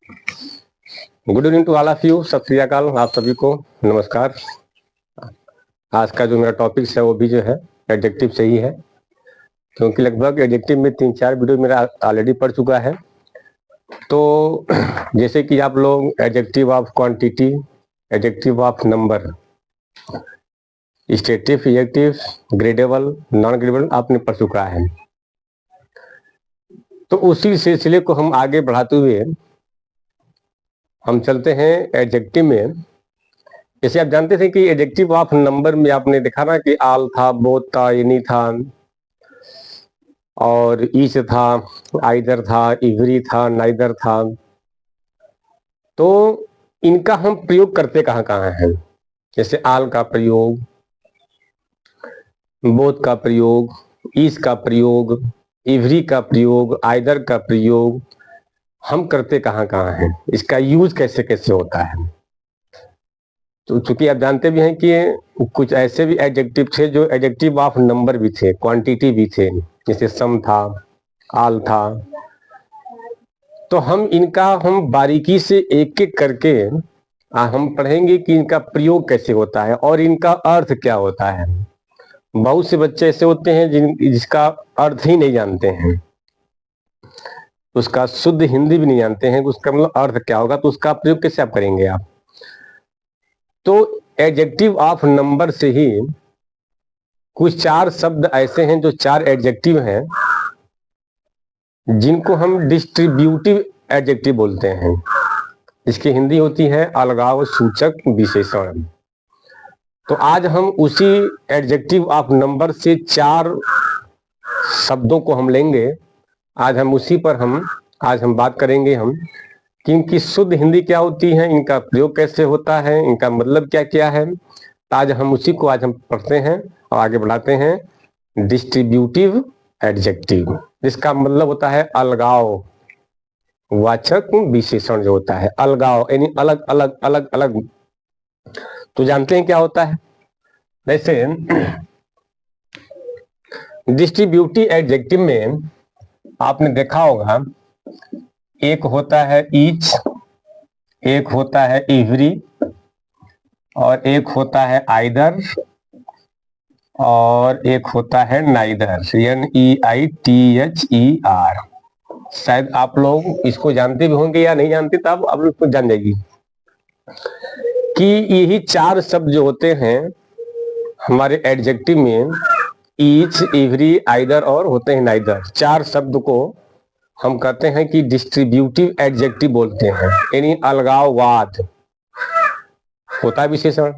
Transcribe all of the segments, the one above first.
Good evening to all of you. Sat Sri अकाल आप सभी को नमस्कार। आज का जो मेरा टॉपिक है वो भी जो है एडजेक्टिव से ही है, क्योंकि लगभग एडजेक्टिव में 3-4 वीडियो मेरा ऑलरेडी पढ़ चुका है। तो जैसे कि आप लोग adjective of quantity, adjective of number, stative, adjective, gradable, non gradable आपने पढ़ चुका है। तो उसी सिलसिले को हम आगे बढ़ाते हुए हम चलते हैं एडजेक्टिव में। जैसे आप जानते थे कि एडजेक्टिव ऑफ नंबर में आपने देखा ना कि आल था, बोथ था, एनी था, और ईच था, आइदर था, इवरी था, नाइदर था। तो इनका हम प्रयोग करते कहाँ कहाँ हैं? जैसे आल का प्रयोग, बोथ का प्रयोग, ईच का प्रयोग, इवरी का प्रयोग, आइदर का प्रयोग हम करते कहाँ कहाँ हैं, इसका यूज कैसे कैसे होता है। तो चूंकि आप जानते भी हैं कि कुछ ऐसे भी एडजेक्टिव थे जो एडजेक्टिव ऑफ नंबर भी थे, क्वांटिटी भी थे, जैसे सम था, आल था। तो हम बारीकी से एक एक करके हम पढ़ेंगे कि इनका प्रयोग कैसे होता है और इनका अर्थ क्या होता है। बहुत से बच्चे ऐसे होते हैं जिसका अर्थ ही नहीं जानते हैं, उसका शुद्ध हिंदी भी नहीं जानते हैं, उसका मतलब अर्थ क्या होगा, तो उसका प्रयोग कैसे आप करेंगे आप। तो एडजेक्टिव ऑफ नंबर से ही कुछ 4 शब्द ऐसे हैं जो 4 एडजेक्टिव हैं जिनको हम डिस्ट्रीब्यूटिव एडजेक्टिव बोलते हैं। इसकी हिंदी होती है अलगाव सूचक विशेषण। तो आज हम उसी एडजेक्टिव ऑफ नंबर से 4 शब्दों को हम लेंगे। आज हम उसी पर आज हम बात करेंगे कि इनकी शुद्ध हिंदी क्या होती है, इनका प्रयोग कैसे होता है, इनका मतलब क्या क्या है। आज हम उसी को आज हम पढ़ते हैं और आगे बढ़ाते हैं। डिस्ट्रीब्यूटिव एडजेक्टिव, जिसका मतलब होता है अलगाव वाचक विशेषण। जो होता है अलगाव यानी अलग अलग अलग अलग। तो जानते हैं क्या होता है। वैसे डिस्ट्रीब्यूटिव एडजेक्टिव में आपने देखा होगा, एक होता है ईच, एक होता है एवरी, और एक होता है आइदर, और एक होता है नाइदर, NEITHER। शायद आप लोग इसको जानते भी होंगे या नहीं जानते, तब आप लोग जान जाएगी कि यही 4 शब्द जो होते हैं हमारे एडजेक्टिव में, ईच, एवरी, आइदर और होते हैं नाइदर, 4 शब्द को हम कहते हैं कि डिस्ट्रीब्यूटिव एडजेक्टिव बोलते हैं, यानी अलगाववाद होता है विशेषण।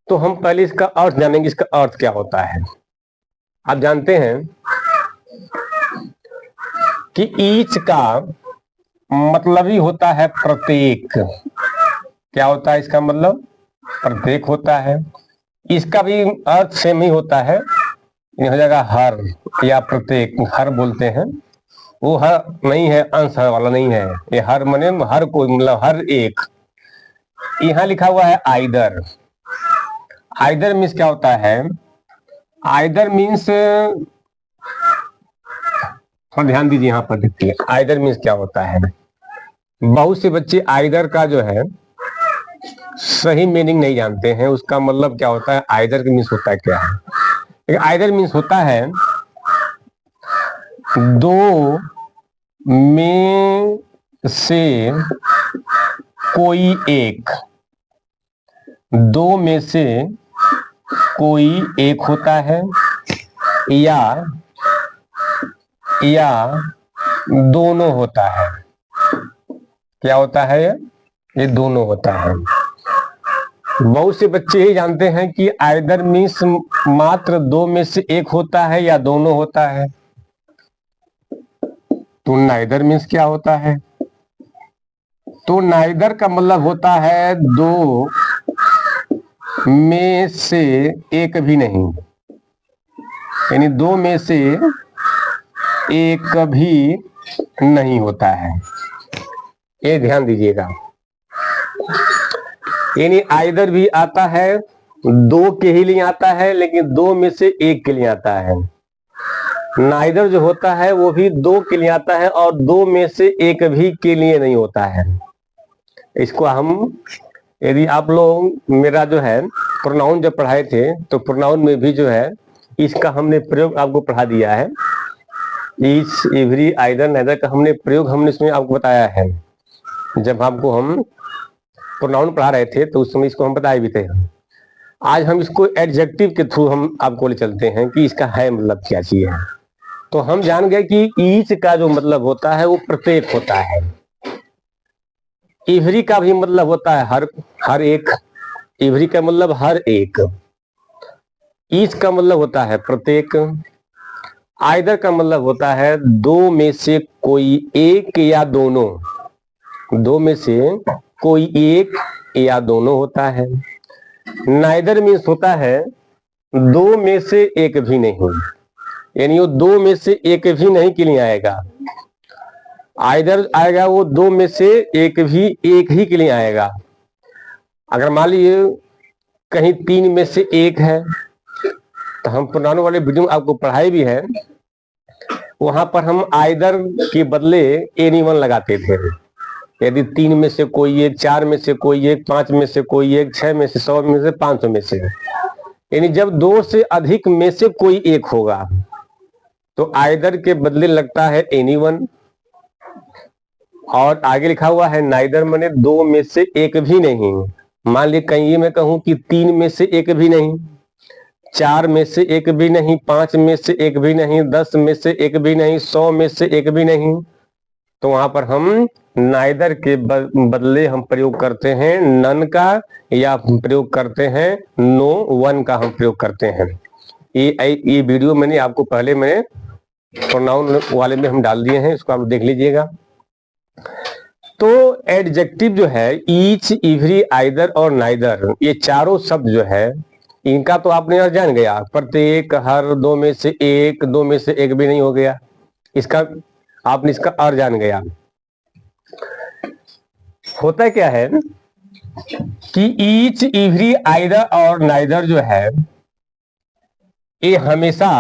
तो हम पहले इसका अर्थ जानेंगे, इसका अर्थ क्या होता है। आप जानते हैं कि ईच का मतलब ही होता है प्रत्येक। क्या होता है इसका मतलब? प्रत्येक होता है। इसका भी अर्थ सेम ही होता है, हो जाएगा हर या प्रत्येक। हर बोलते हैं, वो हर नहीं है, अंश हर वाला नहीं है, ये हर मने हर कोई, मतलब हर एक। यहां लिखा हुआ है आइदर। आइदर मीन्स क्या होता है? आइदर मीन्स, थोड़ा ध्यान दीजिए यहाँ पर, देखिए आइदर मीन्स क्या होता है। बहुत से बच्चे आइदर का जो है सही मीनिंग नहीं जानते हैं, उसका मतलब क्या होता है, आइदर का मीन्स होता है क्या है। आइदर मीन्स होता है दो में से कोई एक। दो में से कोई एक होता है, या दोनों होता है। क्या होता है? ये दोनों होता है। बहुत से बच्चे ही जानते हैं कि आइदर मीन्स मात्र 2 में से एक होता है या दोनों होता है। तो नाइदर मीन्स क्या होता है? तो नाइदर का मतलब होता है 2 में से एक भी नहीं, यानी 2 में से एक भी नहीं होता है। ये ध्यान दीजिएगा। यानी आइदर भी आता है 2 के ही लिए आता है, लेकिन 2 में से एक के लिए आता है। नाइदर जो होता है वो भी दो के लिए आता है और दो में से एक भी के लिए नहीं होता है। इसको हम, यदि आप लोग मेरा जो है प्रोनाउन जब पढ़ाए थे तो प्रोनाउन में भी जो है इसका हमने प्रयोग आपको पढ़ा दिया है। ईच, एवरी, आइदर, नाइदर का हमने प्रयोग हमने इसमें आपको बताया है। जब आपको हम प्रोनाउन पढ़ा रहे थे तो उस समय इसको हम बताए भी थे। आज हम इसको एडजेक्टिव के थ्रू हम आपको ले चलते हैं कि इसका है मतलब क्या चीज है। तो हम जान गए कि ईच का जो मतलब होता है वो प्रत्येक होता है। एवरी का भी मतलब होता है हर एक। एवरी का मतलब हर एक। ईच का मतलब होता है प्रत्येक। आइदर का मतलब होता है दो में से कोई एक या दोनों। दो में से कोई एक या दोनों होता है। नाइदर मीन्स होता है दो में से एक भी नहीं, यानी वो दो में से एक भी नहीं के लिए आएगा। आइदर आएगा वो दो में से एक ही के लिए आएगा। अगर मान लीजिए कहीं तीन में से एक है तो हम पुराने वाले वीडियो में आपको पढ़ाई भी है, वहां पर हम आइदर के बदले एनीवन लगाते थे। यदि तीन में से कोई एक, चार में से कोई एक, पांच में से कोई एक, 6 में से, 100 में से, 500 में से, यानी जब दो से अधिक में से कोई एक होगा तो आइदर के बदले लगता है एनीवन। और आगे लिखा हुआ है नाइदर माने दो में से एक भी नहीं। मान ली कहीं मैं कहूं कि तीन में से एक भी नहीं, चार में से एक भी नहीं, पांच में से एक भी नहीं, 10 में से एक भी नहीं, 100 में से एक भी नहीं, तो वहां पर हम नाइदर के बदले हम प्रयोग करते हैं नन का, या प्रयोग करते हैं नो वन का हम प्रयोग करते हैं। ये वीडियो मैंने आपको पहले मैंने प्रोनाउन वाले में हम डाल दिए हैं, इसको आप देख लीजिएगा। तो एडजेक्टिव जो है ईच, एवरी, आइदर और नाइदर, ये चारों शब्द जो है इनका तो आपने यार जान गया, प्रत्येक, हर, दो में से एक, दो में से एक भी नहीं हो गया, इसका आपने इसका अर्थ जान गया। होता क्या है कि ईच, एवरी, आइदर और नाइदर जो है ये हमेशा,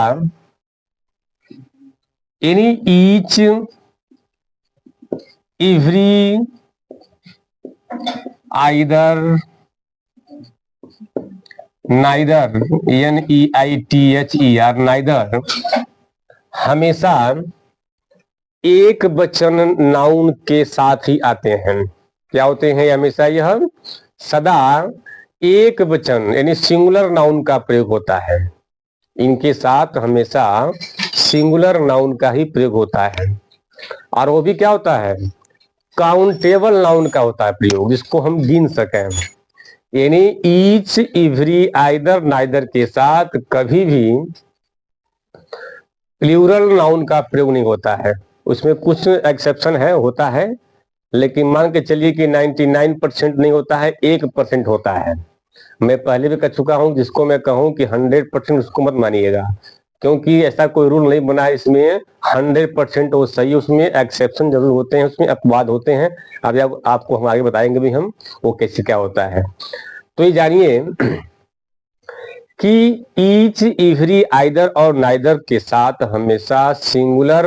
यानी each, every, either, neither, NEITHER, neither हमेशा एक वचन नाउन के साथ ही आते हैं। क्या होते हैं हमेशा? यह सदा एक वचन यानी सिंगुलर नाउन का प्रयोग होता है। इनके साथ हमेशा सिंगुलर नाउन का ही प्रयोग होता है। और वो भी क्या होता है? काउंटेबल नाउन का होता है प्रयोग, जिसको हम गिन सकें। यानी ईच, एवरी, आइदर, नाइदर के साथ कभी भी प्लूरल नाउन का प्रयोग नहीं होता है। उसमें कुछ एक्सेप्शन है, होता है, लेकिन मान के चलिए कि 99% नहीं होता है, 1% होता है। मैं पहले भी कह चुका हूं, जिसको मैं कहूं कि 100% उसको मत मानिएगा, क्योंकि ऐसा कोई रूल नहीं बना है इसमें 100% वो सही। उसमें एक्सेप्शन जरूर होते हैं, उसमें अपवाद होते हैं। अब आपको हम आगे बताएंगे भी हम वो कैसे क्या होता है। तो ये जानिए कि ईच, एवरी, आइदर और नाइदर के साथ हमेशा सिंगुलर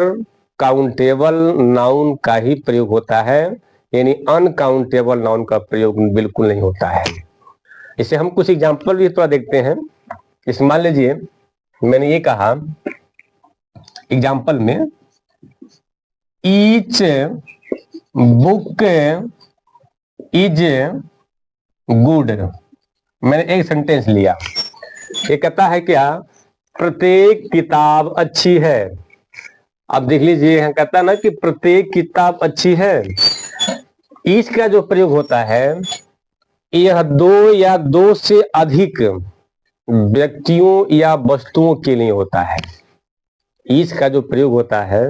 काउंटेबल नाउन का ही प्रयोग होता है, यानी अनकाउंटेबल नाउन का प्रयोग बिल्कुल नहीं होता है। इसे हम कुछ एग्जांपल भी थोड़ा देखते हैं। इस मान लीजिए मैंने ये कहा एग्जांपल में, ईच बुक इज गुड। मैंने एक सेंटेंस लिया, ये कहता है क्या? प्रत्येक किताब अच्छी है। अब देख लीजिए, कहता है ना कि प्रत्येक किताब अच्छी है। ईच का जो प्रयोग होता है यह दो या दो से अधिक व्यक्तियों या वस्तुओं के लिए होता है। ईच का जो प्रयोग होता है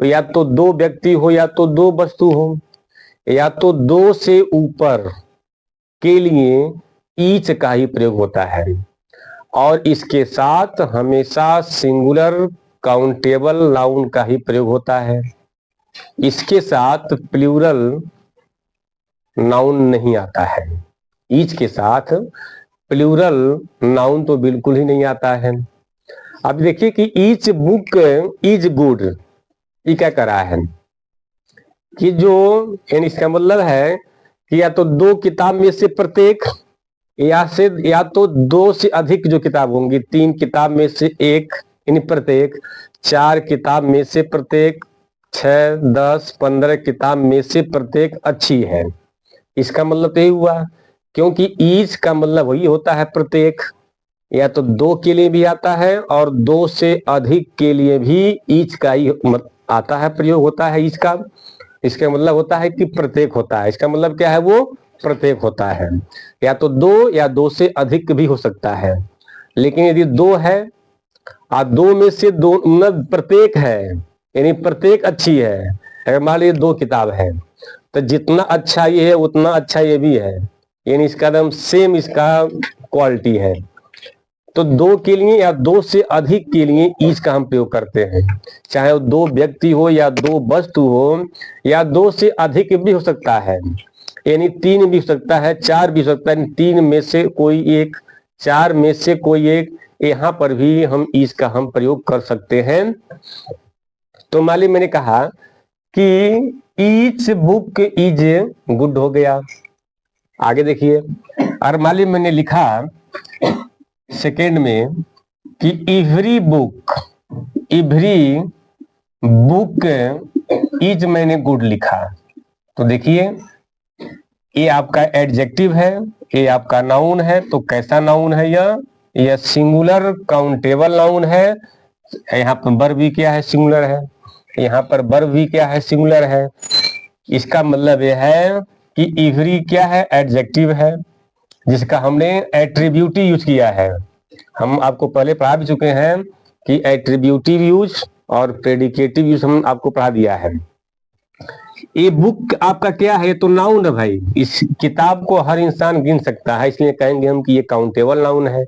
या तो दो व्यक्ति हो, या तो दो वस्तु हो, या तो दो से ऊपर के लिए ईच का ही प्रयोग होता है। और इसके साथ हमेशा सिंगुलर काउंटेबल नाउन का ही प्रयोग होता है। इसके साथ प्लूरल नाउन नहीं आता है। ईच के साथ प्लूरल नाउन तो बिल्कुल ही नहीं आता है। अब देखिए कि ईच बुक इज गुड, ये क्या कर रहा है कि जो, यानी इसका मतलब है कि या तो दो किताब में से प्रत्येक, या तो दो से अधिक जो किताब होंगी, तीन किताब में से एक यानी प्रत्येक, चार किताब में से प्रत्येक, 6, 10, 15 किताब में से प्रत्येक अच्छी है। इसका मतलब यही हुआ, क्योंकि ईच का मतलब वही होता है प्रत्येक, या तो दो के लिए भी आता है और दो से अधिक के लिए भी ईच का ही आता है, प्रयोग होता है ईच का। इसका मतलब होता है कि प्रत्येक होता है, इसका मतलब क्या है, वो प्रत्येक होता है, या तो दो या दो से अधिक भी हो सकता है। लेकिन यदि दो है और दो में से दो मतलब प्रत्येक है, यानी प्रत्येक अच्छी है, अगर मान लीजिए दो किताब है तो जितना अच्छा ये है उतना अच्छा ये भी है, यानी इसका एकदम सेम इसका क्वालिटी है। तो दो के लिए या दो से अधिक के लिए ईच का हम प्रयोग करते हैं, चाहे वो दो व्यक्ति हो या दो वस्तु हो, या दो से अधिक भी हो सकता है, यानी तीन भी हो सकता है, चार भी हो सकता है, तीन में से कोई एक, चार में से कोई एक, यहाँ पर भी हम ईच का हम प्रयोग कर सकते हैं। तो मान लीजिए मैंने कहा कि ईच बुक इज गुड हो गया। आगे देखिए, और मान लीजिए मैंने लिखा सेकेंड में कि इवरी बुक इज मैंने गुड लिखा, तो देखिए ये आपका एडजेक्टिव है, ये आपका नाउन है। तो कैसा नाउन है यह सिंगुलर काउंटेबल नाउन है। यहाँ पर वर्ब भी क्या है, सिंगुलर है, यहाँ पर वर्ब भी क्या है, सिंगुलर है। इसका मतलब यह है कि इवरी क्या है, एडजेक्टिव है, जिसका हमने एट्रीब्यूटिव यूज किया है। हम आपको पहले पढ़ा भी चुके हैं कि एट्रीब्यूटिव यूज और प्रेडिकेटिव यूज हम आपको पढ़ा दिया है। ये बुक आपका क्या है, तो नाउन है भाई, इस किताब को हर इंसान गिन सकता है, इसलिए कहेंगे हम कि ये काउंटेबल नाउन है।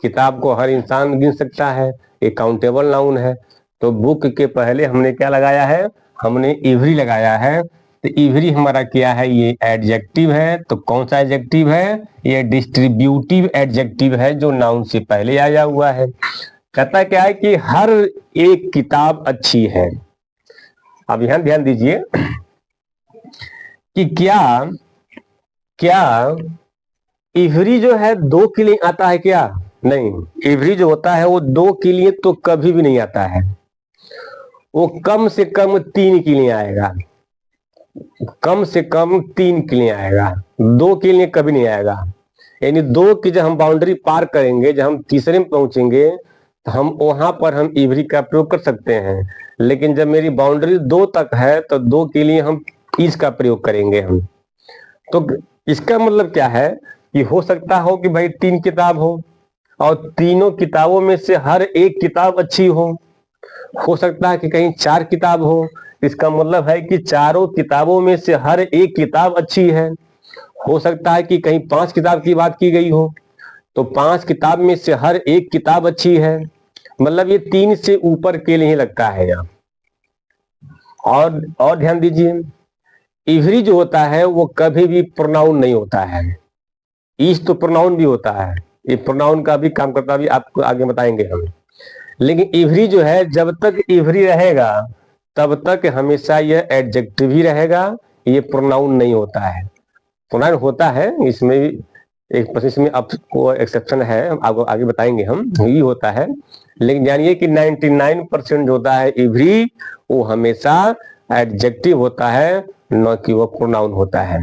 किताब को हर इंसान गिन सकता है, ये काउंटेबल नाउन है। तो बुक के पहले हमने क्या लगाया है, हमने इवरी लगाया है। तो इवरी हमारा क्या है, ये एडजेक्टिव है। तो कौन सा एडजेक्टिव है, ये डिस्ट्रीब्यूटिव एडजेक्टिव है जो नाउन से पहले आया हुआ है। कहता क्या है कि हर एक किताब अच्छी है। अब यहां ध्यान दीजिए कि क्या क्या इवरी जो है दो के लिए आता है क्या, नहीं, इवरी जो होता है वो दो के लिए तो कभी भी नहीं आता है, वो कम से कम तीन के लिए आएगा, कम से कम तीन के लिए आएगा, दो के लिए कभी नहीं आएगा। यानी दो की जब हम बाउंड्री पार करेंगे, जब हम तीसरे में पहुंचेंगे तो हम वहां पर हम इवरी का प्रयोग कर सकते हैं। लेकिन जब मेरी बाउंड्री दो तक है तो दो के लिए हम इज का प्रयोग करेंगे हम। तो इसका मतलब क्या है कि हो सकता हो कि भाई तीन किताब हो और तीनों किताबों में से हर एक किताब अच्छी हो सकता है कि कहीं चार किताब हो, इसका मतलब है कि चारों किताबों में से हर एक किताब अच्छी है। हो सकता है कि कहीं पांच किताब की बात की गई हो तो पांच किताब में से हर एक किताब अच्छी है, मतलब ये तीन से ऊपर के लिए लगता है यहाँ। और ध्यान दीजिए, इवरी जो होता है वो कभी भी प्रोनाउन नहीं होता है। ईज तो प्रोनाउन भी होता है, ये प्रोनाउन का भी काम करता भी, आपको आगे बताएंगे हम। लेकिन इवरी जो है, जब तक इवरी रहेगा तब तक हमेशा यह एडजेक्टिव ही रहेगा, ये प्रोनाउन नहीं होता है। प्रोनाउन होता है, इसमें भी एक परसेंट में आपको एक्सेप्शन है, आपको आगे बताएंगे हम, ही होता है। लेकिन जानिए कि 99% जो होता है इवरी वो हमेशा एडजेक्टिव होता है, न कि वो प्रोनाउन होता है।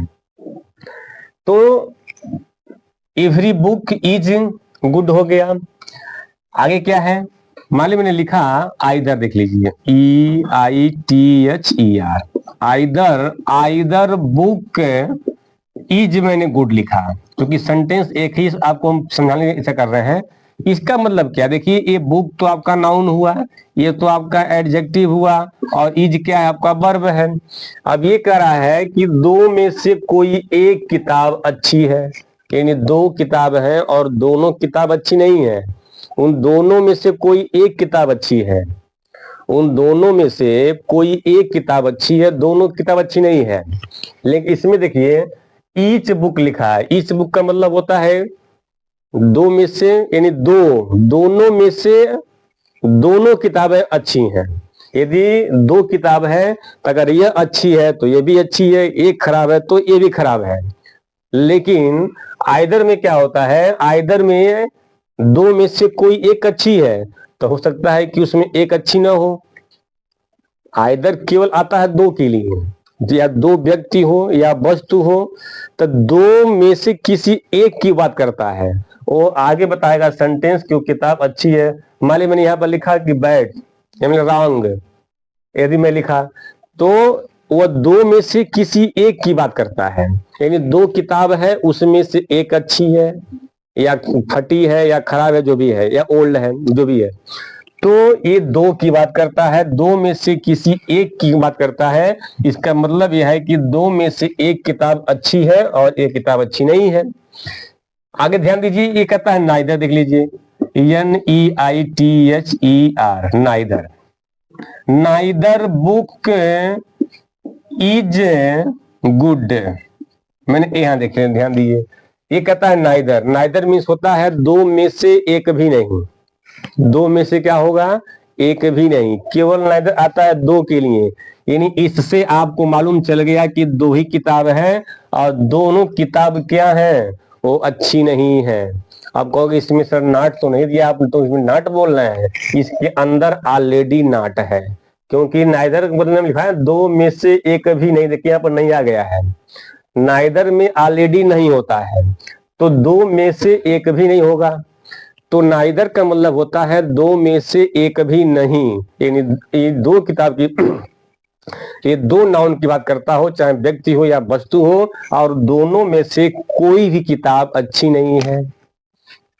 तो एवरी बुक इज गुड हो गया। आगे क्या है, मान ली मैंने लिखा आइदर, देख लीजिए EITHER, आइदर बुक इज मैंने गुड लिखा, क्योंकि सेंटेंस एक ही आपको हम समझाने ऐसा कर रहे हैं। इसका मतलब क्या, देखिए ये बुक तो आपका नाउन हुआ, ये तो आपका एडजेक्टिव हुआ, और इज क्या है, आपका वर्ब है। अब ये कह रहा है कि दो में से कोई एक किताब अच्छी है, यानी दो किताब है और दोनों किताब अच्छी नहीं है, उन दोनों में से कोई एक किताब अच्छी है, उन दोनों में से कोई एक किताब अच्छी है, दोनों किताब अच्छी नहीं है। लेकिन इसमें देखिए ईच बुक लिखा है, ईच बुक का मतलब होता है दो में से, यानी दोनों में से दोनों किताबें अच्छी हैं। यदि दो किताब है तो अगर यह अच्छी है तो ये भी अच्छी है, एक खराब है तो ये भी खराब है। लेकिन आइदर में क्या होता है, आइदर में दो में से कोई एक अच्छी है तो हो सकता है कि उसमें एक अच्छी ना हो। आइदर केवल आता है दो के लिए, या दो व्यक्ति हो या वस्तु हो, तो दो में से किसी एक की बात करता है। वो आगे बताएगा सेंटेंस कि वो किताब अच्छी है। मान ली मैंने यहाँ पर लिखा कि बैड यानी रॉन्ग, यदि मैं लिखा तो वह दो में से किसी एक की बात करता है। यानी दो किताब है, उसमें से एक अच्छी है या फटी है या खराब है जो भी है, या ओल्ड है जो भी है, तो ये दो की बात करता है, दो में से किसी एक की बात करता है। इसका मतलब यह है कि दो में से एक किताब अच्छी है और एक किताब अच्छी नहीं है। आगे ध्यान दीजिए, ये कहता है नाइदर, देख लीजिए NEITHER, neither. Neither book is good. मैंने यहाँ देखे, ध्यान दीजिए, ये कहता है नाइदर। नाइदर मीन्स होता है दो में से एक भी नहीं। दो में से क्या होगा, एक भी नहीं। केवल नाइदर आता है दो के लिए, यानी इससे आपको मालूम चल गया कि दो ही किताब है और दोनों किताब क्या है, वो अच्छी नहीं है। आप कहोगे इसमें सर नाट तो नहीं दिया, आप तो इसमें नाट बोल रहे हैं। इसके अंदर ऑलरेडी नाट है, क्योंकि नाइदर मतलब लिखा है दो में से एक भी नहीं। देखिए यहाँ पर नहीं आ गया है, नाइदर में ऑलरेडी नहीं होता है, तो दो में से एक भी नहीं होगा। तो नाइदर का मतलब होता है दो में से एक भी नहीं। यानी ये दो किताब की ये दो नाउन की बात करता हो, चाहे व्यक्ति हो या वस्तु हो, और दोनों में से कोई भी किताब अच्छी नहीं है।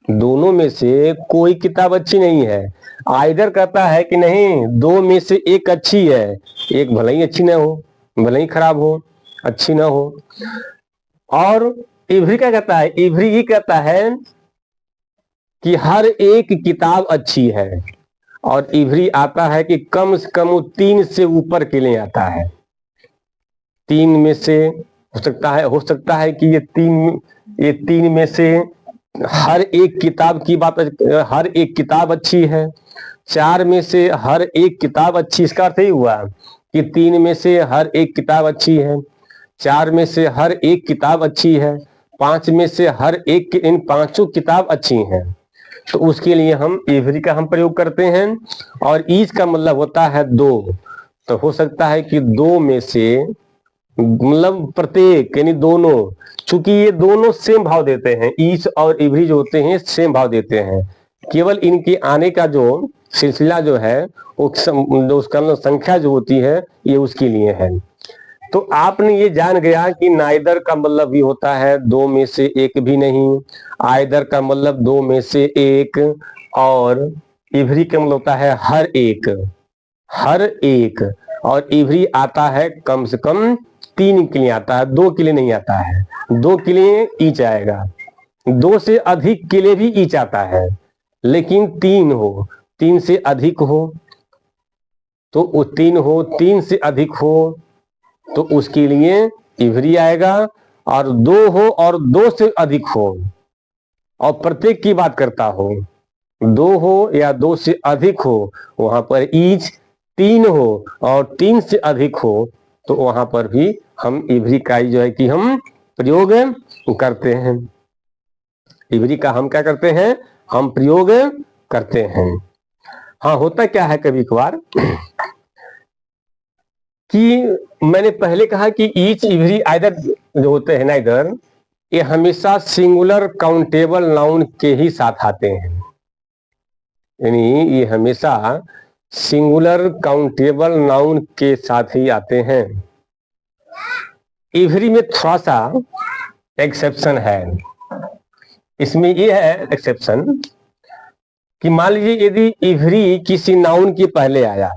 दोनों में से कोई किताब अच्छी नहीं है। आइदर कहता है कि नहीं, दो में से एक अच्छी है, एक भले ही अच्छी ना हो, भले ही खराब हो, अच्छी ना हो। और इवरी क्या कहता है, इवरी ये कहता है कि हर एक किताब अच्छी है। और इवरी आता है कि कम से कम तीन से ऊपर के लिए आता है। तीन में से हो सकता है कि ये तीन में से हर एक किताब की बात, हर एक किताब अच्छी है। चार में से हर एक किताब अच्छी, इसका अर्थ ही हुआ कि तीन में से हर एक किताब अच्छी है, चार में से हर एक किताब अच्छी है, पांच में से हर एक, इन पांचों किताब अच्छी हैं। तो उसके लिए हम एवरी का हम प्रयोग करते हैं। और ईच का मतलब होता है दो, तो हो सकता है कि दो में से मतलब प्रत्येक, यानी दोनों। चूंकि ये दोनों सेम भाव देते हैं, ईच और एवरी जो होते हैं सेम भाव देते हैं, केवल इनके आने का जो सिलसिला जो है वो उसका संख्या जो होती है ये उसके लिए है। तो आपने ये जान गया कि नाइदर का मतलब भी होता है दो में से एक भी नहीं, आइदर का मतलब दो में से एक, और इवरी का मतलब होता है हर एक, हर एक। और इवरी आता है कम से कम तीन के लिए आता है, दो के लिए नहीं आता है। दो के लिए ईच आएगा, दो से अधिक के लिए भी ईच आता है, लेकिन तीन हो, तीन से अधिक हो तो वो तीन हो, तीन से अधिक हो तो उसके लिए इवरी आएगा। और दो हो और दो से अधिक हो और प्रत्येक की बात करता हो, दो हो या दो से अधिक हो, वहां पर ईच। तीन हो और तीन से अधिक हो तो वहां पर भी हम इवरी का जो है कि हम प्रयोग करते हैं। इवरी का हम क्या करते हैं, हम प्रयोग करते हैं। हाँ, होता क्या है कभी कभार कि मैंने पहले कहा कि ईच, इवरी, आइदर जो होते हैं नाइदर, ये हमेशा सिंगुलर काउंटेबल नाउन के ही साथ आते हैं। यानी ये हमेशा सिंगुलर काउंटेबल नाउन के साथ ही आते हैं। इवरी में थोड़ा सा एक्सेप्शन है। इसमें ये है एक्सेप्शन कि मान लीजिए यदि इवरी किसी नाउन के पहले आया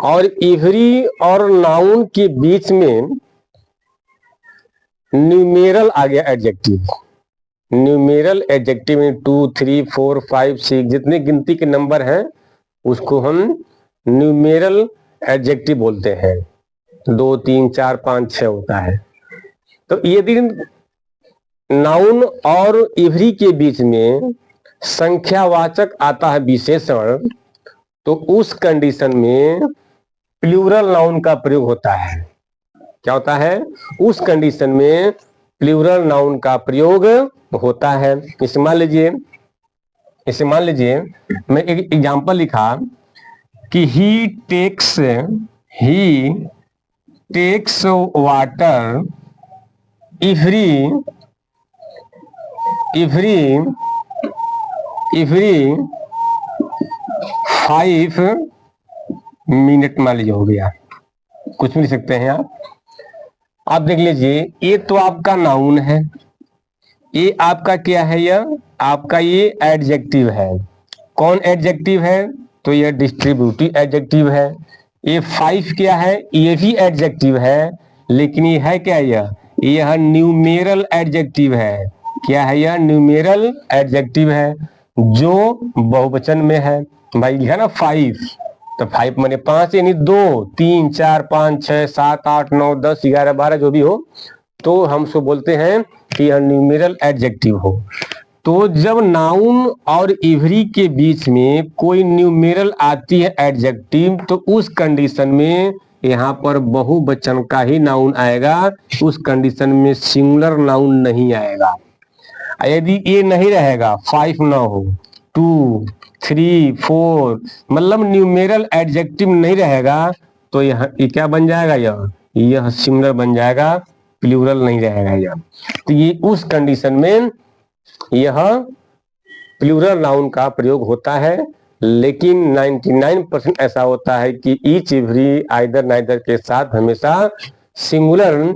और इवरी और नाउन के बीच में न्यूमेरल आ गया एडजेक्टिव। न्यूमेरल एडजेक्टिव में 2, 3, 4, 5, 6 जितने गिनती के नंबर हैं उसको हम न्यूमेरल एडजेक्टिव बोलते हैं। 2, 3, 4, 5, 6 होता है। तो यदि नाउन और इवरी के बीच में संख्यावाचक आता है विशेषण, तो उस कंडीशन में प्लूरल नाउन का प्रयोग होता है। क्या होता है? उस कंडीशन में प्लूरल नाउन का प्रयोग होता है। इसे मान लीजिए मैं एक एग्जांपल लिखा कि ही टेक्स वाटर एवरी 5 मिनट मान लीजिए, हो गया। कुछ भी लिख सकते हैं आप देख लीजिए, ये तो आपका नाउन है, ये आपका क्या है? यह आपका ये एडजेक्टिव है। कौन एडजेक्टिव है? तो यह डिस्ट्रीब्यूटिव एडजेक्टिव है। ये 5 क्या है? ये भी एडजेक्टिव है, लेकिन ये है क्या? यह न्यूमेरल एडजेक्टिव है। क्या है? यह न्यूमेरल एडजेक्टिव है जो बहुवचन में है। भाई लिखा ना 5, तो 5 माने 5 यानी 2, 3, 4, 5, 6, 7, 8, 9, 10, 11, 12 जो भी हो, तो हम उसको बोलते हैं कि यह न्यूमेरल एडजेक्टिव हो। तो जब नाउन और इवरी के बीच में कोई न्यूमेरल आती है एडजेक्टिव, तो उस कंडीशन में यहाँ पर बहुवचन का ही नाउन आएगा, उस कंडीशन में सिंगुलर नाउन नहीं आएगा। यदि ये नहीं रहेगा, 5 ना हो, 2, 3, 4, मतलब न्यूमेरल एडजेक्टिव नहीं रहेगा, तो ये क्या बन जाएगा? यह सिंगुलर बन जाएगा, प्लूरल नहीं रहेगा यह। तो ये उस कंडीशन में यह प्लूरल नाउन का प्रयोग होता है। लेकिन 99% ऐसा होता है कि ईच एवरी आइदर नाइदर के साथ हमेशा सिंगुलर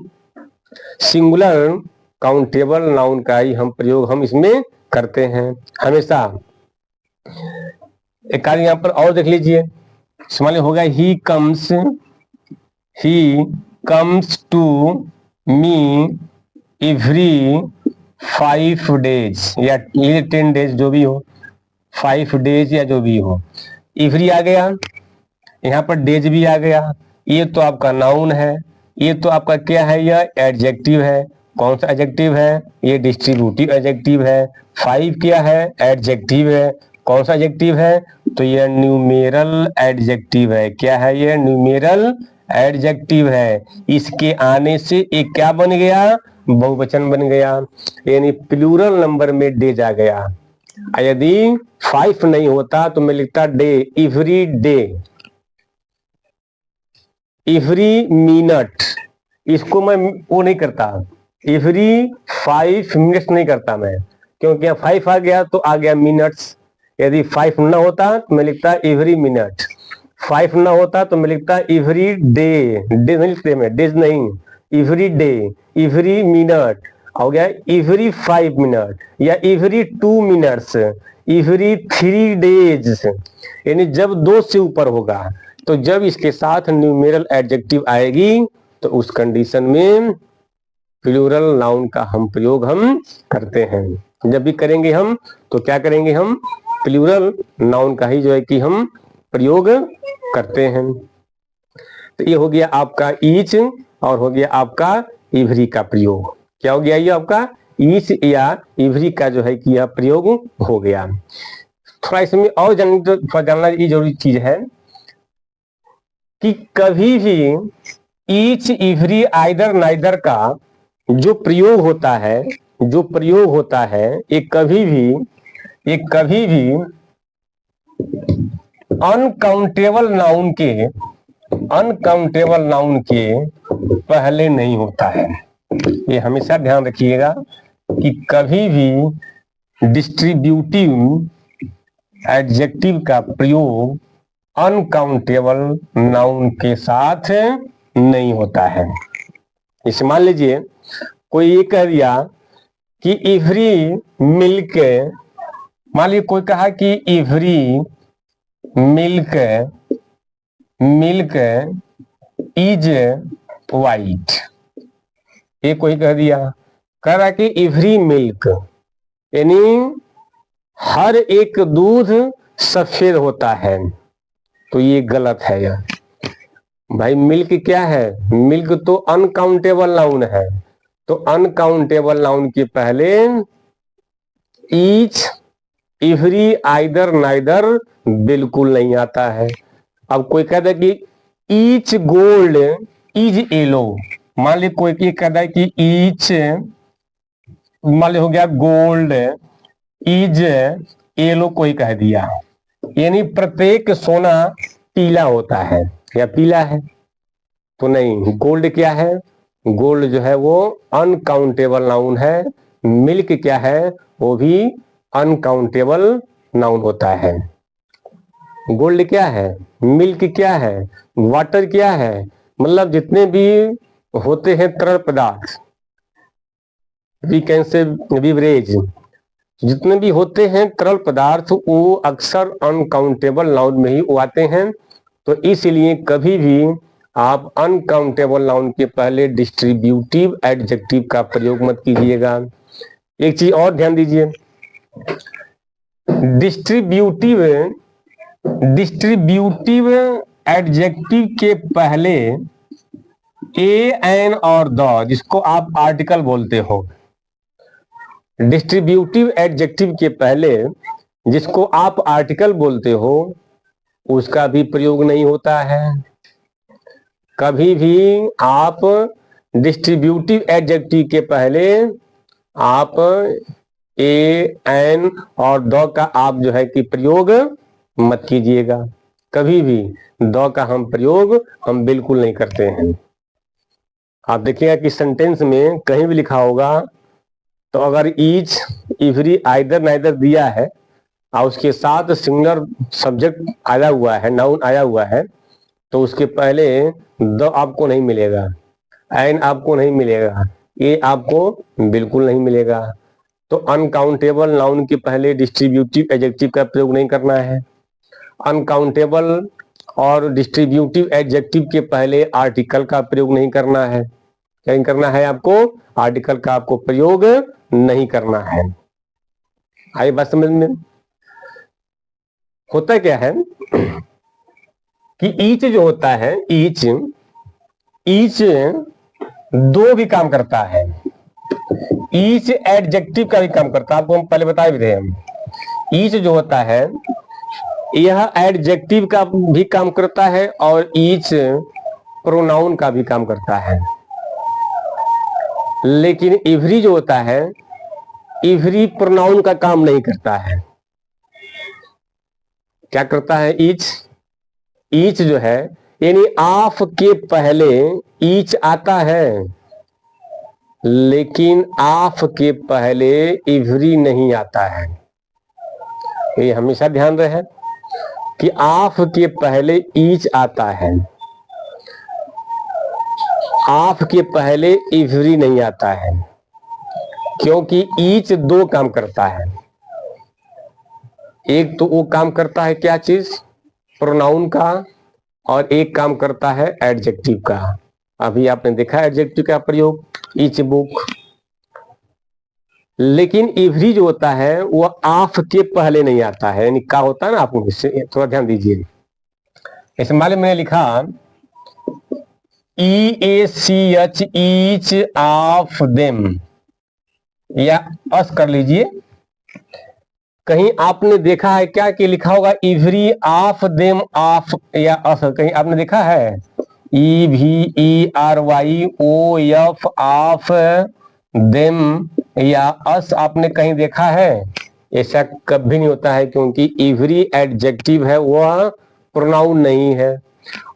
काउंटेबल नाउन का ही प्रयोग हम इसमें करते हैं हमेशा। एक कार्य यहाँ पर और देख लीजिए, मान लीजिए हो गया he comes to me every 5 days या 10 डेज, जो भी हो, 5 डेज या जो भी हो। एवरी आ गया, यहाँ पर डेज भी आ गया। ये तो आपका नाउन है, ये तो आपका क्या है? यह एडजेक्टिव है। कौन सा एडजेक्टिव है? ये डिस्ट्रीब्यूटिव एडजेक्टिव है। 5 क्या है? एडजेक्टिव है। कौन सा एडजेक्टिव है? तो यह न्यूमेरल एडजेक्टिव है। क्या है? यह न्यूमेरल एडजेक्टिव है। इसके आने से एक क्या बन गया? बहुवचन बन गया, यानी प्लूरल नंबर में डेज आ गया। यदि 5 नहीं होता तो मैं लिखता day, every day, every minute. इसको मैं वो नहीं करता, एवरी 5 मिनट्स नहीं करता मैं, क्योंकि 5 आ गया तो आ गया मिनट्स। यदि 5 ना होता तो मैं लिखता एवरी मिनट। 5 ना होता तो मैं लिखता एवरी डे, डे नहीं लिखते मैं, डेज नहीं, एवरी डे, एवरी मिनट। हो गया एवरी 5 मिनट या एवरी 2 मिनट्स, एवरी 3 डेज। यानी जब 2 से ऊपर होगा, तो जब इसके साथ न्यूमेरल एडजेक्टिव आएगी, तो उस कंडीशन में प्लूरल नाउन का प्रयोग हम करते हैं। जब भी करेंगे हम, तो क्या करेंगे? हम प्लूरल नाउन का ही कि हम प्रयोग करते हैं। तो ये हो गया आपका ईच, और हो गया आपका एवरी का प्रयोग। क्या हो गया? ये आपका ईच या एवरी का कि यह प्रयोग हो गया। थोड़ा इसमें और जानना ये जरूरी चीज है कि कभी भी ईच, एवरी, आइदर, नाइदर का जो प्रयोग होता है, ये कभी भी अनकाउंटेबल नाउन के पहले नहीं होता है। ये हमेशा ध्यान रखिएगा कि कभी भी डिस्ट्रीब्यूटिव एडजेक्टिव का प्रयोग अनकाउंटेबल नाउन के साथ नहीं होता है। इसे मान लीजिए कोई ये कह दिया कि एवरी मिल्क, मान लीजिए कोई कहा कि एवरी मिल्क इज वाइट। ये कोई कह दिया, कह रहा कि एवरी मिल्क, यानी हर एक दूध सफेद होता है। तो ये गलत है। यह भाई मिल्क क्या है? मिल्क तो अनकाउंटेबल नाउन है। तो अनकाउंटेबल नाउन के पहले ईच इवरी, आइदर, नाइदर बिल्कुल नहीं आता है। अब कोई कहता है कि ईच गोल्ड इज येलो, मान ली कोई ये कहता है कि ईच, मान ली हो गया गोल्ड इज येलो, कोई कह दिया, यानी प्रत्येक सोना पीला होता है या पीला है, तो नहीं। गोल्ड क्या है? गोल्ड जो है वो अनकाउंटेबल नाउन है। मिल्क क्या है? वो भी अनकाउंटेबल नाउन होता है। गोल्ड क्या है? मिल्क क्या है? वाटर क्या है? मतलब जितने भी होते हैं तरल पदार्थ, वी कैन से बिवरेज, जितने भी होते हैं तरल पदार्थ वो अक्सर अनकाउंटेबल नाउन में ही आते हैं। तो इसलिए कभी भी आप अनकाउंटेबल नाउन के पहले डिस्ट्रीब्यूटिव एडजेक्टिव का प्रयोग मत कीजिएगा। एक चीज और ध्यान दीजिए, डिस्ट्रीब्यूटिव डिस्ट्रीब्यूटिव एडजेक्टिव के पहले ए, एन और द, जिसको आप आर्टिकल बोलते हो, डिस्ट्रीब्यूटिव एडजेक्टिव के पहले जिसको आप आर्टिकल बोलते हो उसका भी प्रयोग नहीं होता है। कभी भी आप डिस्ट्रीब्यूटिव एडजेक्टिव के पहले आप ए, एन और द का आप जो है कि प्रयोग मत कीजिएगा। कभी भी द का हम प्रयोग हम बिल्कुल नहीं करते हैं। आप देखिएगा कि सेंटेंस में कहीं भी लिखा होगा तो अगर ईच, इवरी, आइदर, नाइदर दिया है और उसके साथ सिंगुलर सब्जेक्ट आया हुआ है, नाउन आया हुआ है, तो उसके पहले द आपको नहीं मिलेगा, एन आपको नहीं मिलेगा, ए आपको बिल्कुल नहीं मिलेगा। तो अनकाउंटेबल नाउन के पहले डिस्ट्रीब्यूटिव एडजेक्टिव का प्रयोग नहीं करना है। अनकाउंटेबल और डिस्ट्रीब्यूटिव एडजेक्टिव के पहले आर्टिकल का प्रयोग नहीं करना है। क्या नहीं करना है आपको? आर्टिकल का आपको प्रयोग नहीं करना है। आई बात समझ में? होता क्या है कि ईच जो होता है, ईच ईच दो भी काम करता है। ईच एडजेक्टिव का भी काम करता है, आपको हम पहले बताए भी थे। हम ईच जो होता है यह एडजेक्टिव का भी काम करता है और ईच प्रोनाउन का भी काम करता है। लेकिन इवरी जो होता है, इवरी प्रोनाउन का काम नहीं करता है। क्या करता है ईच? ईच जो है यानी ऑफ के पहले ईच आता है, लेकिन ऑफ के पहले इवरी नहीं आता है। ये हमेशा ध्यान रहे कि ऑफ के पहले ईच आता है, ऑफ के पहले इवरी नहीं आता है, क्योंकि ईच दो काम करता है। एक तो वो काम करता है क्या चीज? प्रोनाउन का, और एक काम करता है एडजेक्टिव का। अभी आपने देखा एडजेक्टिव का प्रयोग, ईच बुक। लेकिन इवरी जो होता है वो ऑफ के पहले नहीं आता है, यानी क्या होता है ना, आप इससे थोड़ा ध्यान दीजिए। इस माले में लिखा EACH, ईच ऑफ देम, या अस कर लीजिए। कहीं आपने देखा है क्या कि लिखा होगा इवरी ऑफ देम ऑफ या अस? कहीं आपने देखा है EVERYOF ऑफ देम या अस? आपने कहीं देखा है? ऐसा कभी नहीं होता है, क्योंकि इवरी एडजेक्टिव है, वह प्रोनाउन नहीं है।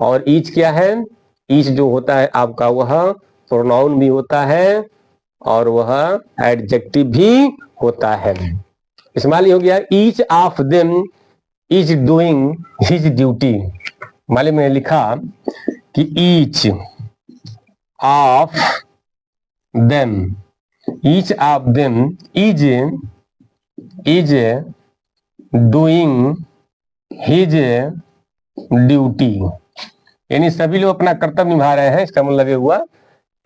और ईच क्या है? ईच जो होता है आपका वह प्रोनाउन भी होता है और वह एडजेक्टिव भी होता है। इसमाली हो गया each of them is doing his duty. माले में लिखा कि each of them, each of them is doing his duty, यानी सभी लोग अपना कर्तव्य निभा रहे हैं। इसका मतलब ये हुआ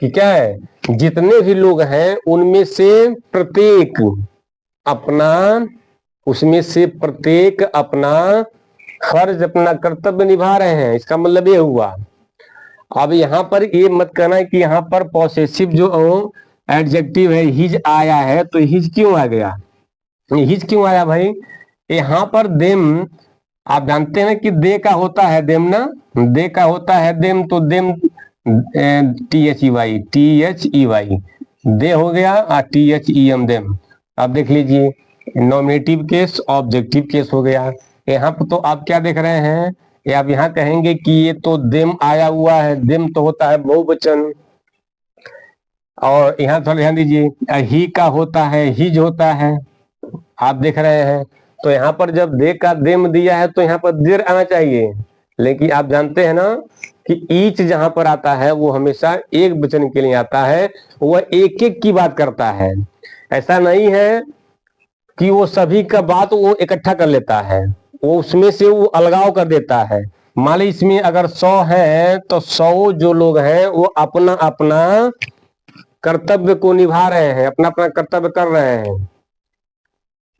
कि क्या है, जितने भी लोग हैं उनमें से प्रत्येक अपना, उसमें से प्रत्येक अपना फर्ज, अपना कर्तव्य निभा रहे हैं। इसका मतलब ये हुआ। अब यहाँ पर ये मत कहना कि यहाँ पर पॉसेसिव जो एडजेक्टिव है हिज आया है, तो हिज क्यों आ गया? हिज क्यों आया भाई? यहाँ पर देम, आप जानते हैं कि दे का होता है देम ना, दे का होता है देम, तो देम THEY, THEY दे हो गया, THEM देम। अब देख लीजिए, नॉमिनेटिव केस ऑब्जेक्टिव केस हो गया। यहाँ पर तो आप क्या देख रहे हैं, ये आप यहाँ कहेंगे कि ये तो देम आया हुआ है, देम तो होता है बहुवचन। और यहाँ थोड़ा ध्यान दीजिए, ही का होता है हिज होता है, आप देख रहे हैं। तो यहाँ पर जब दे का देम दिया है तो यहाँ पर देर आना चाहिए, लेकिन आप जानते हैं ना कि ईच जहां पर आता है वो हमेशा एक वचन के लिए आता है, वह एक एक की बात करता है। ऐसा नहीं है कि वो सभी का बात वो इकट्ठा कर लेता है, वो उसमें से वो अलगाव कर देता है। मान ली इसमें अगर 100 है तो 100 जो लोग हैं वो अपना अपना कर्तव्य को निभा रहे हैं, अपना अपना कर्तव्य कर रहे हैं।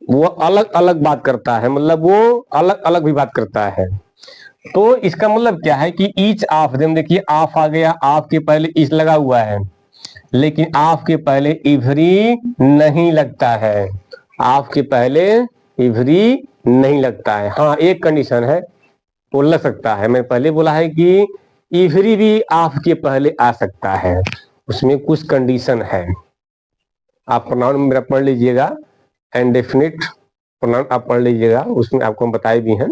वो अलग अलग बात करता है, मतलब वो अलग अलग भी बात करता है। तो इसका मतलब क्या है कि ईच ऑफ देम, देखिए ऑफ आ गया, ऑफ के पहले ईच लगा हुआ है, लेकिन ऑफ के पहले इवरी नहीं लगता है, ऑफ के पहले इवरी नहीं लगता है। हाँ, एक कंडीशन है, वो लग सकता है। मैं पहले बोला है कि इवरी भी ऑफ के पहले आ सकता है, उसमें कुछ कंडीशन है। आप प्रोनाउन मेरा पढ़ लीजिएगा, इंडेफिनिट प्रोनाउन आप पढ़ लीजिएगा, उसमें आपको हम बताए भी हैं।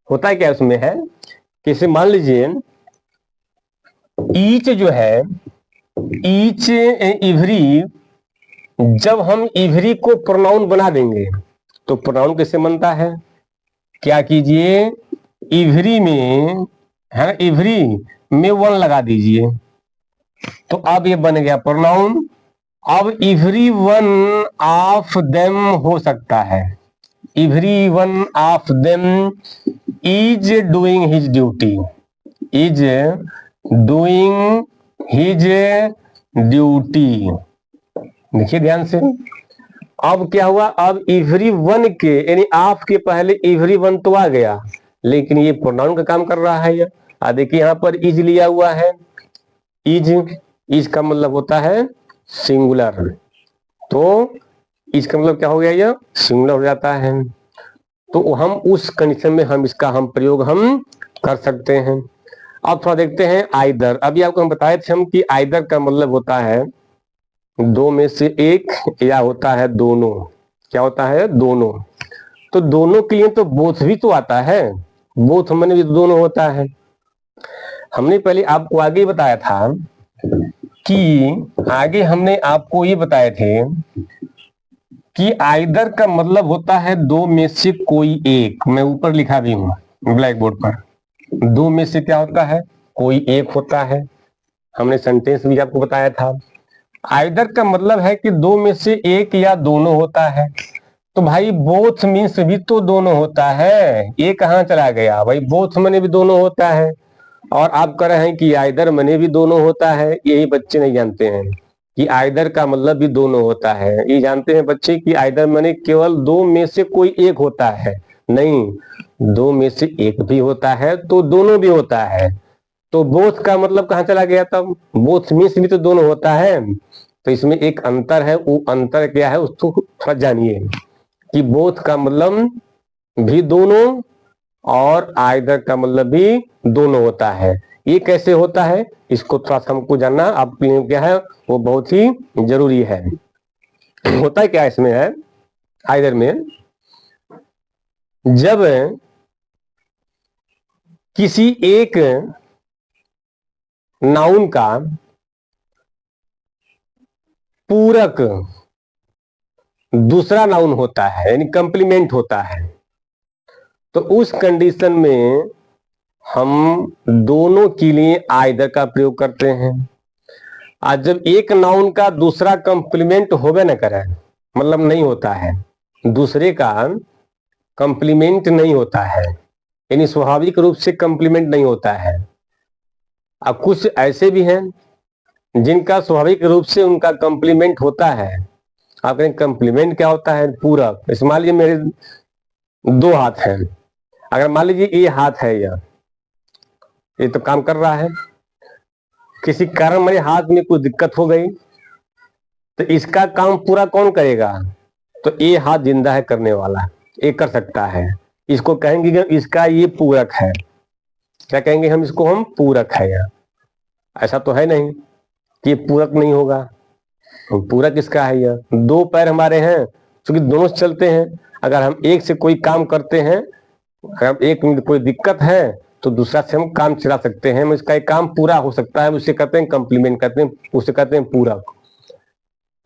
होता क्या उसमें है, कैसे मान लीजिए ईच जो है, ईच इवरी, जब हम इवरी को प्रोनाउन बना देंगे तो प्रोनाउन कैसे बनता है, क्या कीजिए, इवरी में है ना, इवरी में वन लगा दीजिए, तो अब ये बन गया प्रोनाउन। अब इवरी वन ऑफ देम हो सकता है, every one of them is doing his duty, is doing his duty. देखिए ध्यान से, अब क्या हुआ, अब इवरी वन के यानी ऑफ के पहले इवरी वन तो आ गया, लेकिन ये प्रोनाउन का काम कर रहा है ये। देखिए यहाँ पर इज लिया हुआ है, इज, इज का मतलब होता है सिंगुलर, तो इसका मतलब क्या हो गया, ये सिंगुलर हो जाता है। तो हम उस कंडीशन में हम इसका हम प्रयोग हम कर सकते हैं। अब थोड़ा देखते हैं आइदर। अभी आपको हम बताए थे हम कि आइदर का मतलब होता है दो में से एक, या होता है दोनों। क्या होता है, दोनों। तो दोनों के लिए तो बोथ भी तो आता है, बोथ मैंने भी दोनों होता है। हमने पहले आपको आगे बताया था कि आगे हमने आपको ये बताए थे कि आइदर का मतलब होता है दो में से कोई एक। मैं ऊपर लिखा भी हूं ब्लैक बोर्ड पर, दो में से क्या होता है, कोई एक होता है। हमने सेंटेंस भी आपको बताया था। आइदर का मतलब है कि दो में से एक या दोनों होता है। तो भाई बोथ मीन्स भी तो दोनों होता है, ये कहाँ चला गया भाई, बोथ मने भी दोनों होता है। और आप कह रहे हैं कि आइदर मने भी दोनों होता है, यही बच्चे नहीं जानते हैं कि आइदर का मतलब भी दोनों होता है। ये जानते हैं बच्चे कि आइदर मने केवल दो में से कोई एक होता है, नहीं, दो में से एक भी होता है तो दोनों भी होता है। तो बोथ का मतलब कहाँ चला गया, तब बोथ मीन्स भी तो दोनों होता है। तो इसमें एक अंतर है, वो अंतर क्या है उसको थोड़ा जानिए कि बोथ का मतलब भी दोनों और आइदर का मतलब भी दोनों होता है। ये कैसे होता है, इसको थोड़ा सा हमको जानना आपके लिए क्या है, वो बहुत ही जरूरी है। होता है क्या इसमें है, आइदर में जब किसी एक नाउन का पूरक दूसरा नाउन होता है, यानी कंप्लीमेंट होता है, तो उस कंडीशन में हम दोनों के लिए आइदर का प्रयोग करते हैं। आज जब एक नाउन का दूसरा कंप्लीमेंट होवे न करे, मतलब नहीं होता है, दूसरे का कंप्लीमेंट नहीं होता है, यानी स्वाभाविक रूप से कंप्लीमेंट नहीं होता है। अब कुछ ऐसे भी हैं जिनका स्वाभाविक रूप से उनका कंप्लीमेंट होता है। आप कहें कंप्लीमेंट क्या होता है, पूरक। इस मान लीजिए मेरे दो हाथ हैं, अगर मान लीजिए ये हाथ है, ये तो काम कर रहा है, किसी कारण मेरे हाथ में कुछ दिक्कत हो गई तो इसका काम पूरा कौन करेगा, तो ये हाथ जिंदा है करने वाला, ये कर सकता है। इसको कहेंगे कि इसका ये पूरक है। क्या कहेंगे हम इसको? हम पूरक है। यहाँ ऐसा तो है नहीं कि पूरक नहीं होगा। पूरक इसका है। यह दो पैर हमारे हैं, क्योंकि दोनों से चलते हैं। अगर हम एक से कोई काम करते हैं, अगर एक में कोई दिक्कत है तो दूसरा से हम काम चला सकते हैं, इसका एक काम पूरा हो सकता है, उसे कहते हैं कंप्लीमेंट, कहते हैं उसे कहते हैं पूरक।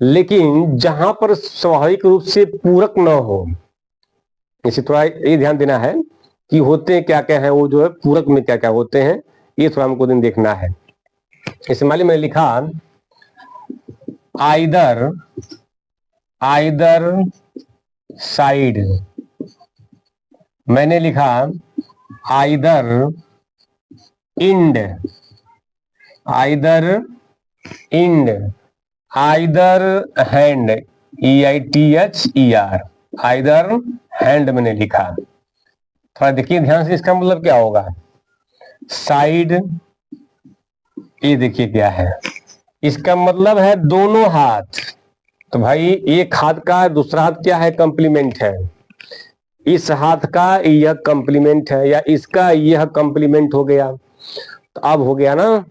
लेकिन जहां पर स्वाभाविक रूप से पूरक न हो, इसे थोड़ा ये ध्यान देना है कि होते हैं क्या क्या है, वो जो है पूरक में क्या क्या होते हैं, ये थोड़ा हमको दिन देखना है। इसे मान ली मैंने लिखा आइदर साइड, मैंने लिखा either end, either hand, EITHER, either hand मैंने लिखा। थोड़ा देखिए ध्यान से, इसका मतलब क्या होगा? साइड, ये देखिए क्या है, इसका मतलब है दोनों हाथ। तो भाई एक हाथ का दूसरा हाथ क्या है? कंप्लीमेंट है। इस हाथ का यह कंप्लीमेंट है, या इसका यह कंप्लीमेंट हो गया। तो अब हो गया ना,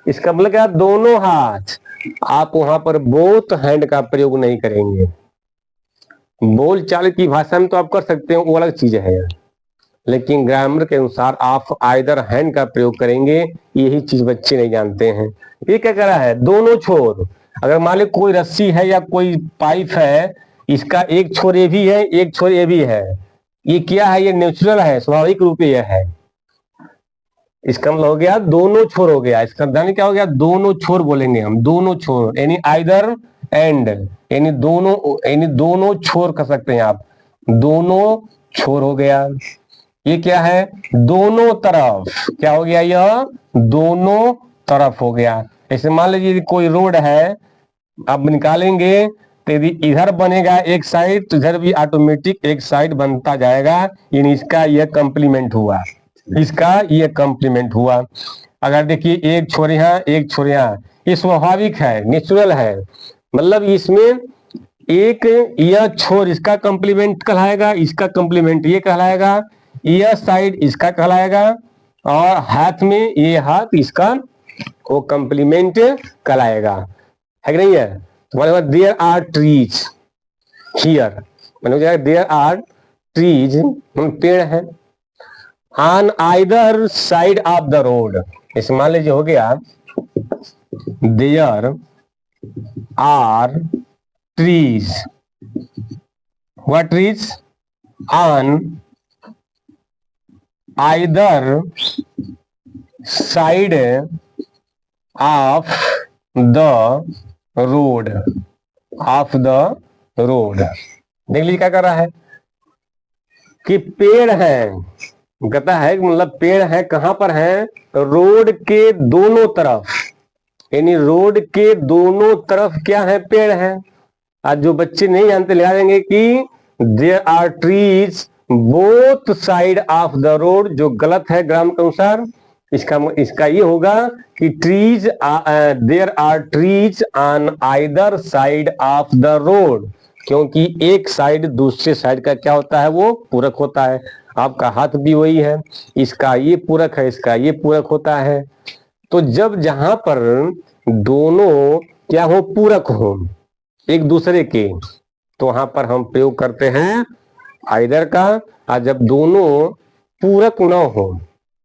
इसका मतलब क्या? दोनों हाथ। आप वहां पर बोथ हैंड का प्रयोग नहीं करेंगे। बोल चाल की भाषा में तो आप कर सकते हो, वो अलग चीज है, लेकिन ग्रामर के अनुसार आप आइदर हैंड का प्रयोग करेंगे। यही चीज बच्चे नहीं जानते हैं। ये क्या कर रहा है? दोनों छोर। अगर मान लो कोई रस्सी है या कोई पाइप है, इसका एक छोर ये भी है, एक छोर ये भी है। ये क्या है? ये नेचुरल है, स्वाभाविक रूप से यह है। इसका मतलब हो गया दोनों छोर हो गया। इसका मतलब क्या हो गया? दोनों छोर बोलेंगे हम, दोनों छोर, यानी आइदर एंड, यानी दोनों छोर कर सकते हैं आप, दोनों छोर हो गया। ये क्या है? दोनों तरफ। क्या हो गया? यह दोनों तरफ हो गया। ऐसे मान लीजिए कोई रोड है, आप निकालेंगे तो यदि इधर बनेगा एक साइड तो इधर भी ऑटोमेटिक एक साइड बनता जाएगा, यानी इसका यह कंप्लीमेंट हुआ, इसका यह कंप्लीमेंट हुआ। अगर देखिए एक छोर यहाँ एक छोर यहाँ, ये स्वाभाविक है, नेचुरल है। मतलब इसमें एक यह छोर इसका कंप्लीमेंट कहलाएगा, इसका कंप्लीमेंट ये कहलाएगा, यह साइड इसका कहलाएगा, और हाथ में ये हाथ इसका वो कंप्लीमेंट कहलाएगा, है कि नहीं है? तो देयर आर ट्रीज हियर, मैंने देयर आर ट्रीज, पेड़ है, on either side of the road. इस मान लीजिए हो गया there are trees, what trees? On either side of the road, of the road। देख लीजिए क्या कर रहा है कि पेड़ है, कहता है मतलब पेड़ है, कहां पर है? रोड के दोनों तरफ, यानी रोड के दोनों तरफ क्या है? पेड़ है। आज जो बच्चे नहीं जानते लगा देंगे कि there are trees both side of the road, जो गलत है ग्रामर के अनुसार। इसका ये होगा कि trees, there are trees on either side of the road, क्योंकि एक साइड दूसरे साइड का क्या होता है? वो पूरक होता है। आपका हाथ भी वही है, इसका ये पूरक है, इसका ये पूरक होता है। तो जब जहां पर दोनों क्या हो? पूरक हो एक दूसरे के, तो वहां पर हम प्रयोग करते हैं आइदर का। और जब दोनों पूरक न हो,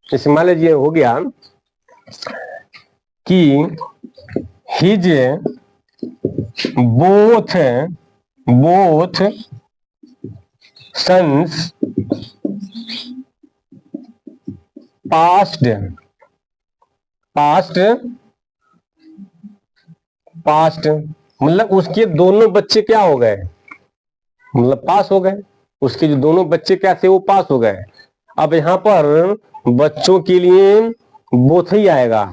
जैसे मान लीजिए हो गया कि हिज बोथ सन्स पास्ट, मतलब उसके दोनों बच्चे क्या हो गए? मतलब पास हो गए। उसके जो दोनों बच्चे क्या थे? वो पास हो गए। अब यहाँ पर बच्चों के लिए बोथ ही आएगा।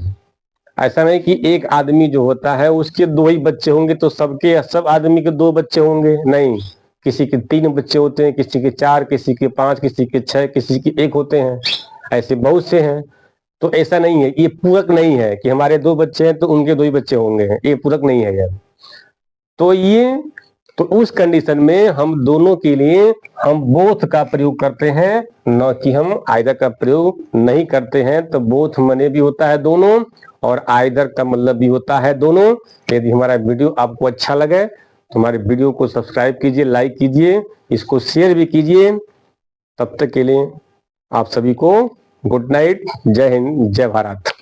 ऐसा नहीं कि एक आदमी जो होता है उसके दो ही बच्चे होंगे तो सब आदमी के दो बच्चे होंगे, नहीं। किसी के 3 बच्चे होते हैं, किसी के 4, किसी के 5, किसी के 6, किसी के 1 होते हैं, ऐसे बहुत से हैं। तो ऐसा नहीं है, ये पूरक नहीं है कि हमारे 2 बच्चे हैं तो उनके 2 ही बच्चे होंगे, ये पूरक नहीं है यार। तो ये तो उस कंडीशन में हम दोनों के लिए हम बोथ का प्रयोग करते हैं, न कि हम आइदर का प्रयोग नहीं करते हैं। तो बोथ मने भी होता है दोनों, और आइदर का मतलब भी होता है दोनों। यदि हमारा वीडियो आपको अच्छा लगे तो हमारे वीडियो को सब्सक्राइब कीजिए, लाइक कीजिए, इसको शेयर भी कीजिए। तब तक के लिए आप सभी को गुड नाइट, जय हिंद, जय भारत।